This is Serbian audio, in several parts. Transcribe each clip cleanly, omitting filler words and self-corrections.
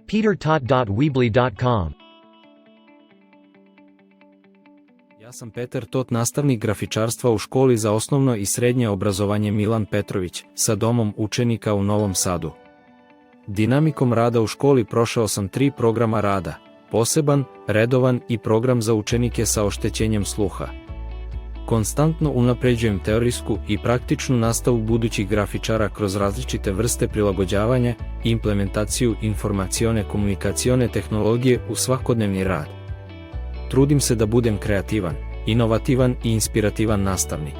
petertot.weebly.com. Ja sam Peter Tot, nastavnik grafičarstva u školi za osnovno i srednje obrazovanje Milan Petrović, sa domom učenika u Novom Sadu. Dinamikom rada u školi prošao sam 3 programa rada, poseban, redovan i program za učenike sa oštećenjem sluha. Konstantno unapređujem teorijsku i praktičnu nastavu budućih grafičara kroz različite vrste prilagođavanja i implementaciju informacione komunikacione tehnologije u svakodnevni rad. Trudim se da budem kreativan, inovativan i inspirativan nastavnik.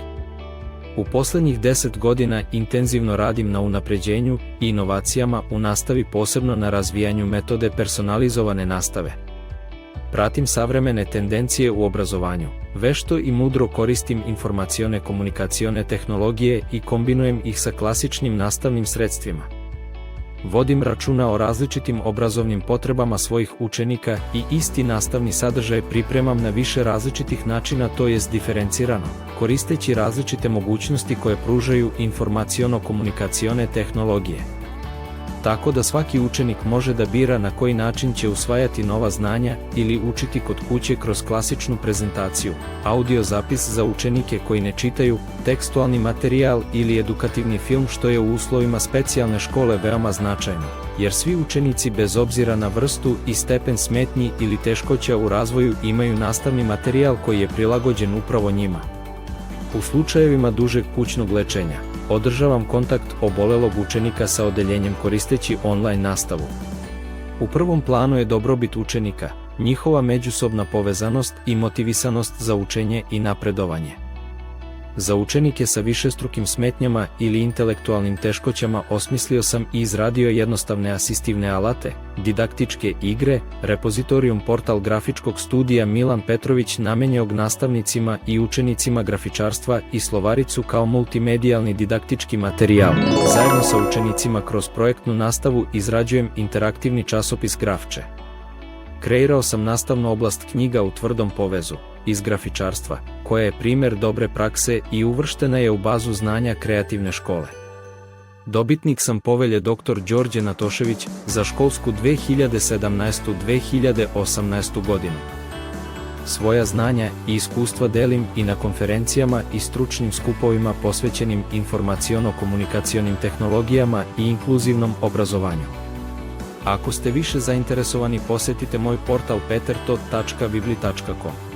U posljednjih 10 godina intenzivno radim na unapređenju i inovacijama u nastavi, posebno na razvijanju metode personalizovane nastave. Pratim savremene tendencije u obrazovanju, vešto i mudro koristim informacione komunikacione tehnologije i kombinujem ih sa klasičnim nastavnim sredstvima. Vodim računa o različitim obrazovnim potrebama svojih učenika i isti nastavni sadržaj pripremam na više različitih načina, to jest diferencirano, koristeći različite mogućnosti koje pružaju informaciono-komunikacione tehnologije. Tako da svaki učenik može da bira na koji način će usvajati nova znanja ili učiti kod kuće kroz klasičnu prezentaciju, audio zapis za učenike koji ne čitaju, tekstualni materijal ili edukativni film, što je u uslovima specijalne škole veoma značajno, jer svi učenici bez obzira na vrstu i stepen smetnji ili teškoća u razvoju imaju nastavni materijal koji je prilagođen upravo njima. U slučajevima dužeg kućnog lečenja, održavam kontakt obolelog učenika sa odeljenjem koristeći online nastavu. U prvom planu je dobrobit učenika, njihova međusobna povezanost i motivisanost za učenje i napredovanje. Za učenike sa višestrukim smetnjama ili intelektualnim teškoćama osmislio sam i izradio jednostavne asistivne alate, didaktičke igre, repozitorijum portal grafičkog studija Milan Petrović namenjenog nastavnicima i učenicima grafičarstva i slovaricu kao multimedijalni didaktički materijal. Zajedno sa učenicima kroz projektnu nastavu izrađujem interaktivni časopis Grafče. Kreirao sam nastavnu oblast knjiga u tvrdom povezu iz grafičarstva, koja je primjer dobre prakse i uvrštena je u bazu znanja kreativne škole. Dobitnik sam povelje dr. Đorđe Natošević za školsku 2017-2018 godinu. Svoja znanja i iskustva delim i na konferencijama i stručnim skupovima posvećenim informaciono-komunikacionim tehnologijama i inkluzivnom obrazovanju. Ako ste više zainteresovani, posjetite moj portal petertot.weebly.com.